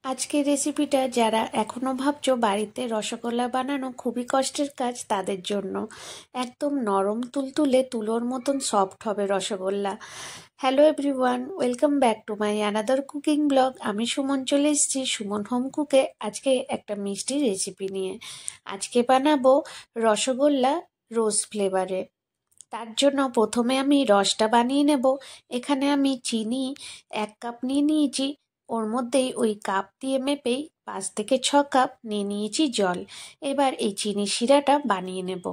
আজকের রেসিপিটা যারা এখনো ভাবছো বাড়িতে রসগোল্লা বানানো খুবই কষ্টের কাজ তাদের জন্য। একদম নরম তুলতুলে তুলোর মতন সফট হবে rasgulla. Hello everyone, welcome back to my another cooking blog. আমি সুমন চলে এসেছি সুমন হোম কুকে আজকে একটা মিষ্টি রেসিপি নিয়ে। আজকে বানাবো রসগোল্লা রোজ ফ্লেভারে। তার জন্য প্রথমে আমি রসটা বানিয়ে নেব। এখানে আমি চিনি 1 কাপ নিয়ে নিয়েছি, ওর মধ্যেই ওই কাপ দিয়ে মেপেই 5 থেকে 6 কাপ নিয়ে নিয়েছি জল। এবার এই চিনি শিরাটা বানিয়ে নেব।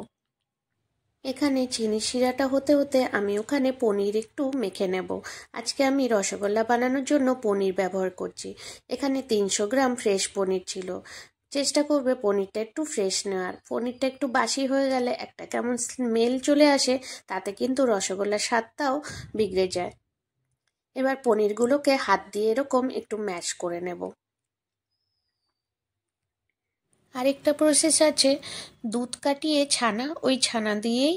এখানে চিনি শিরাটা হতে হতে আমি ওখানে পনির একটু মেখে নেব। আজকে আমি রসগোল্লা বানানোর জন্য পনির ব্যবহার করছি। এখানে 300 গ্রাম ফ্রেশ পনির ছিল। চেষ্টা করবে পনিরটা একটু ফ্রেশ নেওয়ার। পনিরটা একটু বাসি হয়ে গেলে একটা কেমন স্মেল চলে আসে, তাতে কিন্তু রসগোল্লার স্বাদটাও বিগড়ে যায়। এবার পনিরগুলোকে হাত দিয়ে এরকম একটু ম্যাশ করে নেব। আরেকটা প্রসেস আছে, দুধ কাটিয়ে ছানা, ওই ছানা দিয়েই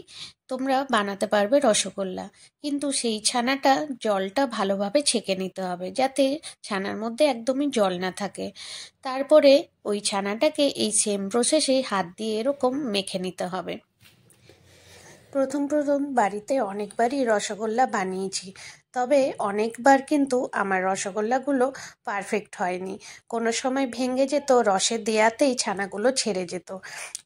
তোমরা বানাতে পারবে রসগোল্লা, কিন্তু সেই ছানাটা জলটা ভালোভাবে ছেঁকে নিতে হবে যাতে ছানার মধ্যে একদমই জল না থাকে। তারপরে ওই ছানাটাকে এই সেম প্রসেসে হাত দিয়ে এরকম মেখে নিতে হবে। প্রথম বাড়িতে অনেকবারই রসগোল্লা বানিয়েছি, তবে অনেকবার কিন্তু আমার রসগোল্লাগুলো পারফেক্ট হয়নি। কোনো সময় ভেঙে যেত, রসে দেয়াতেই ছানাগুলো ছেড়ে যেত,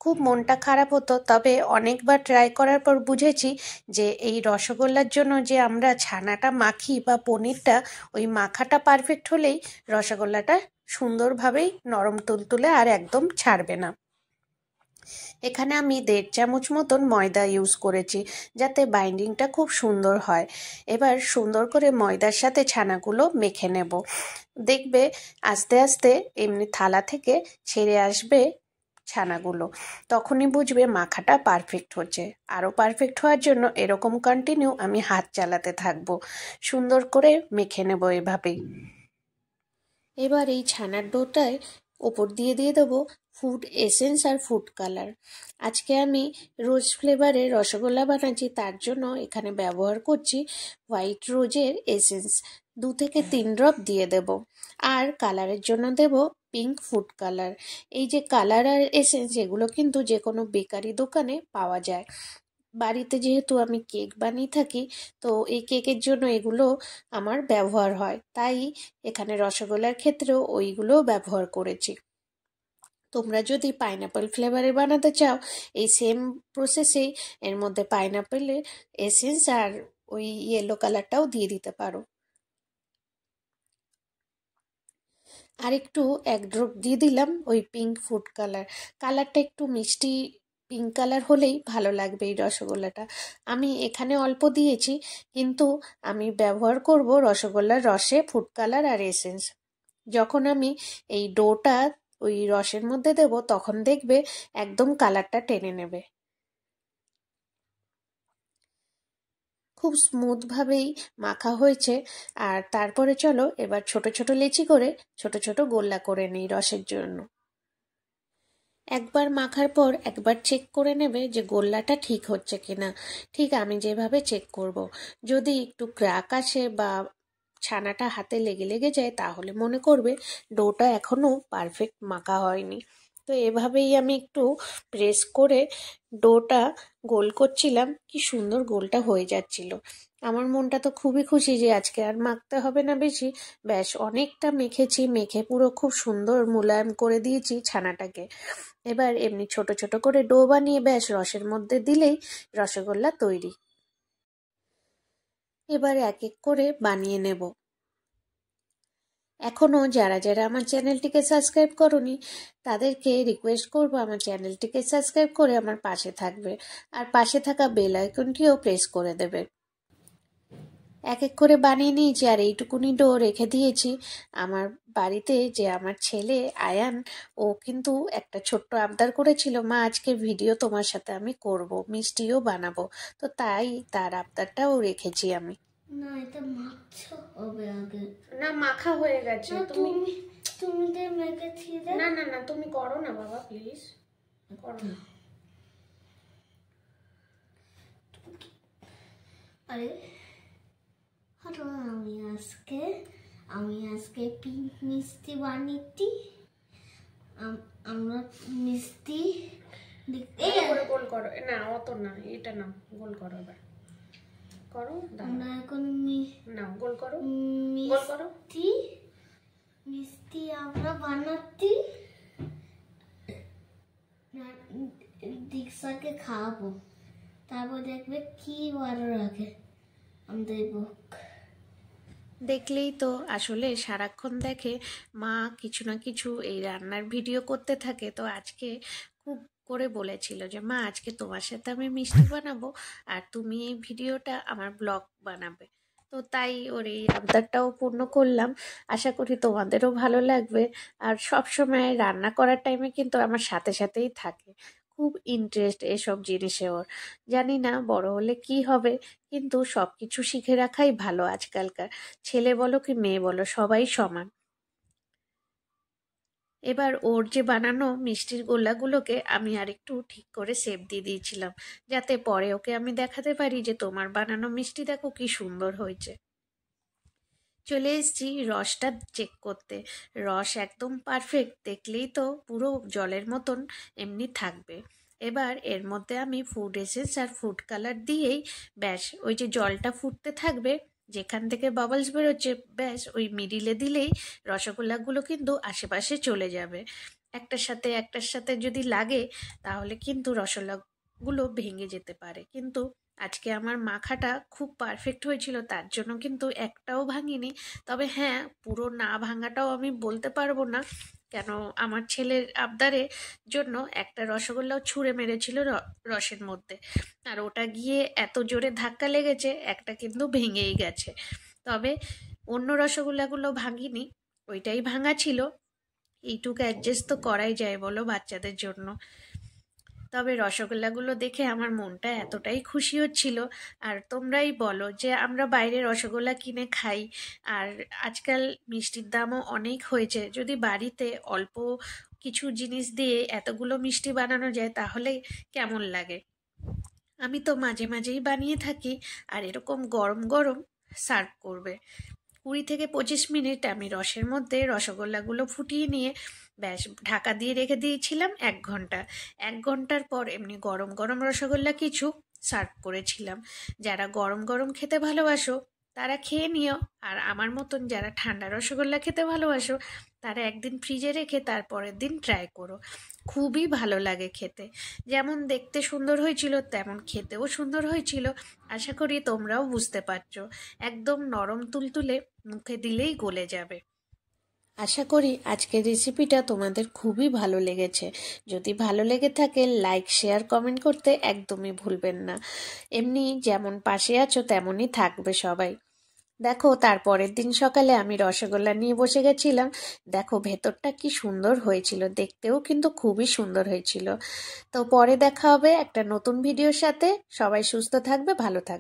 খুব মনটা খারাপ হতো। তবে অনেকবার ট্রাই করার পর বুঝেছি যে এই রসগোল্লার জন্য যে আমরা ছানাটা মাখি বা পনিরটা, ওই মাখাটা পারফেক্ট হলেই রসগোল্লাটা সুন্দরভাবেই নরম তুলতুলে আর একদম ছাড়বে না। এখানে আমি 1.5 চামচ মতন ময়দা ইউজ করেছি যাতে বাইন্ডিংটা খুব সুন্দর হয়। এবার সুন্দর করে ময়দার সাথে ছানাগুলো মেখে নেব। দেখবে আস্তে আস্তে এমনি থালা থেকে ছেড়ে আসবে ছানাগুলো, তখনই বুঝবে মাখাটা পারফেক্ট হচ্ছে। আরও পারফেক্ট হওয়ার জন্য এরকম কন্টিনিউ আমি হাত চালাতে থাকবো। সুন্দর করে মেখে নেব এভাবেই। এবার এই ছানার ডোটায় ওপর দিয়ে দেবো ফুড এসেন্স আর ফুড কালার। আজকে আমি রোজ ফ্লেভারে রসগোল্লা বানাচ্ছি, তার জন্য এখানে ব্যবহার করছি হোয়াইট রোজের এসেন্স। 2 থেকে 3 ড্রপ দিয়ে দেব। আর কালারের জন্য দেব পিঙ্ক ফুড কালার। এই যে কালার আর এসেন্স, এগুলো কিন্তু যে কোনো বেকারি দোকানে পাওয়া যায়। বাড়িতে যেহেতু আমি কেক বানিয়ে থাকি, তো এই কেকের জন্য এগুলো আমার ব্যবহার হয়, তাই এখানে রসগোল্লার ক্ষেত্রেও ওইগুলো ব্যবহার করেছি। তোমরা যদি পাইনাপেল ফ্লেভারে বানাতে চাও, এই সেম প্রসেসেই এর মধ্যে পাইনাপেলের এসেন্স আর ওই ইয়েলো কালারটাও দিয়ে দিতে পারো। আর একটু 1 ড্রপ দিয়ে দিলাম ওই পিঙ্ক ফুড কালার। কালারটা একটু মিষ্টি পিঙ্ক কালার হলেই ভালো লাগবে এই রসগোল্লাটা। আমি এখানে অল্প দিয়েছি, কিন্তু আমি ব্যবহার করব রসগোল্লার রসে ফুড কালার আর এসেন্স। যখন আমি এই ডোটা ওই রসের মধ্যে দেব, তখন দেখবে একদম কালারটা টেনে নেবে। খুব স্মুথভাবেই মাখা হয়েছে। আর তারপরে চলো এবার ছোট ছোট লেচি করে ছোট ছোট গোল্লা করে নিই রসের জন্য। একবার মাখার পর একবার চেক করে নেবে যে গোল্লাটা ঠিক হচ্ছে কিনা। ঠিক আমি যেভাবে চেক করব, যদি একটু ক্র্যাক আসে বা ছানাটা হাতে লেগে লেগে যায়, তাহলে মনে করবে ডোটা এখনো পারফেক্ট মাখা হয়নি। তো এভাবেই আমি একটু প্রেস করে ডোটা গোল করছিলাম, কি সুন্দর গোলটা হয়ে যাচ্ছিল। আমার মনটা তো খুবই খুশি যে আজকে আর মাখতে হবে না বেশি। ব্যাস অনেকটা মেখেছি, মেখে পুরো খুব সুন্দর মোলায়েম করে দিয়েছি ছানাটাকে। এবার এমনি ছোট ছোট করে ডো বানিয়ে ব্যাস রসের মধ্যে দিলেই রসগোল্লা তৈরি। এবার এক এক করে বানিয়ে নেব। এখনও যারা যারা আমার চ্যানেলটিকে সাবস্ক্রাইব করোনি, তাদেরকে রিকোয়েস্ট করব আমার চ্যানেলটিকে সাবস্ক্রাইব করে আমার পাশে থাকবে, আর পাশে থাকা বেল আইকনটিও প্রেস করে দেবে। এক এক করে বানিয়ে নিয়েছি, আর এইটুকুনি ডো রেখে দিয়েছি। আমার বাড়িতে যে আমার ছেলে আয়ান, ও কিন্তু একটা ছোট্ট আবদার করেছিল, মা আজকে ভিডিও তোমার সাথে আমি করব, মিষ্টিও বানাবো। তো তাই তার আবদারটাও রেখেছি আমি। না, এটা মাখা হবে আগে। না, মাখা হয়ে গেছে। তুমি তুমি তো মেখেছিলে। না না না, তুমি করো না বাবা, প্লিজ করো না। আরে হলো আমি আজকে আমি আজকে পিঙ্ক মিষ্টি বানিয়েছি। আমরা মিষ্টি গোল করো না, অত না, এটা না, গোল করো এবার, করো। আমরা এখন না, গোল করো, গোল করো। মিষ্টি আমরা বানাচ্ছি, দীক্ষাকে খাওয়াবো, তারপর দেখবে কি ভালো লাগে আমাদের বুক। দেখলেই তো, আসলে সারাক্ষণ দেখে মা কিছু না কিছু এই রান্নার ভিডিও করতে থাকে। তো আজকে খুব করে বলেছিল যে মা আজকে তোমার সাথে আমি মিষ্টি বানাবো আর তুমি এই ভিডিওটা আমার ব্লগ বানাবে। তো তাই ওর এই আবদারটাও পূর্ণ করলাম। আশা করি তোমাদেরও ভালো লাগবে। আর সব সময় রান্না করার টাইমে কিন্তু আমার সাথে সাথেই থাকে, খুব ইন্টারেস্ট এসব জিনিসে ওর। জানি না বড় হলে কি হবে, কিন্তু সবকিছু শিখে রাখাই ভালো আজকালকার। ছেলে বলো কি মেয়ে বলো, সবাই সমান। এবার ওর যে বানানো মিষ্টির গোলাগুলোকে আমি আরেকটু ঠিক করে শেপ দিয়ে দিয়েছিলাম, যাতে পরে ওকে আমি দেখাতে পারি যে তোমার বানানো মিষ্টি দেখো কি সুন্দর হয়েছে। চলে এসেছি রসটা চেক করতে। রস একদম পারফেক্ট, দেখলেই তো পুরো জলের মতন এমনি থাকবে। এবার এর মধ্যে আমি ফুড এসেন্স আর ফুড কালার দিয়েই ব্যাস, ওই যে জলটা ফুটতে থাকবে, যেখান থেকে বাবলস বেরোচ্ছে, ব্যাস ওই মিডিলে দিলেই রসগোল্লাগুলো কিন্তু আশেপাশে চলে যাবে। একটার সাথে যদি লাগে তাহলে কিন্তু রসগোল্লাগুলো ভেঙে যেতে পারে। কিন্তু আজকে আমার মাখাটা খুব পারফেক্ট হয়েছিল, তার জন্য কিন্তু একটাও ভাঙিনি। তবে হ্যাঁ, পুরো না ভাঙাটাও আমি বলতে পারবো না, কেন আমার ছেলের আবদারের জন্য একটা রসগোল্লাও ছুঁড়ে মেরেছিল রসের মধ্যে, আর ওটা গিয়ে এত জোরে ধাক্কা লেগেছে একটা কিন্তু ভেঙেই গেছে। তবে অন্য রসগোল্লাগুলো ভাঙিনি, ওইটাই ভাঙা ছিল। এইটুকু অ্যাডজাস্ট তো করাই যায় বলো বাচ্চাদের জন্য। তবে রসগোল্লাগুলো দেখে আমার মনটা এতটাই খুশি হচ্ছিল। আর তোমরাই বলো যে আমরা বাইরে রসগোল্লা কিনে খাই, আর আজকাল মিষ্টির দামও অনেক হয়েছে। যদি বাড়িতে অল্প কিছু জিনিস দিয়ে এতগুলো মিষ্টি বানানো যায় তাহলে কেমন লাগে। আমি তো মাঝে মাঝেই বানিয়ে থাকি, আর এরকম গরম গরম সার্ভ করবে। 20 থেকে 25 মিনিট আমি রসের মধ্যে রসগোল্লাগুলো ফুটিয়ে নিয়ে ব্যাস ঢাকা দিয়ে রেখে দিয়েছিলাম 1 ঘন্টা। 1 ঘন্টার পর এমনি গরম গরম রসগোল্লা কিছু সার্ভ করেছিলাম। যারা গরম গরম খেতে ভালোবাসো তারা খেয়ে নিও, আর আমার মতন যারা ঠান্ডা রসগোল্লা খেতে ভালোবাসো তারা একদিন ফ্রিজে রেখে তারপরের দিন ট্রাই করো। খুবই ভালো লাগে খেতে, যেমন দেখতে সুন্দর হয়েছিল তেমন খেতেও সুন্দর হয়েছিল। আশা করি তোমরাও বুঝতে পারছো, একদম নরম তুলতুলে, মুখে দিলেই গলে যাবে। আশা করি আজকের রেসিপিটা তোমাদের খুবই ভালো লেগেছে। যদি ভালো লেগে থাকে লাইক শেয়ার কমেন্ট করতে একদমই ভুলবেন না। এমনি যেমন পাশে আছো তেমনই থাকবে সবাই। দেখো তারপরের দিন সকালে আমি রসগোল্লা নিয়ে বসে গেছিলাম। দেখো ভেতরটা কি সুন্দর হয়েছিল, দেখতেও কিন্তু খুবই সুন্দর হয়েছিল। তো পরে দেখা হবে একটা নতুন ভিডিওর সাথে। সবাই সুস্থ থাকবে, ভালো থাকবে।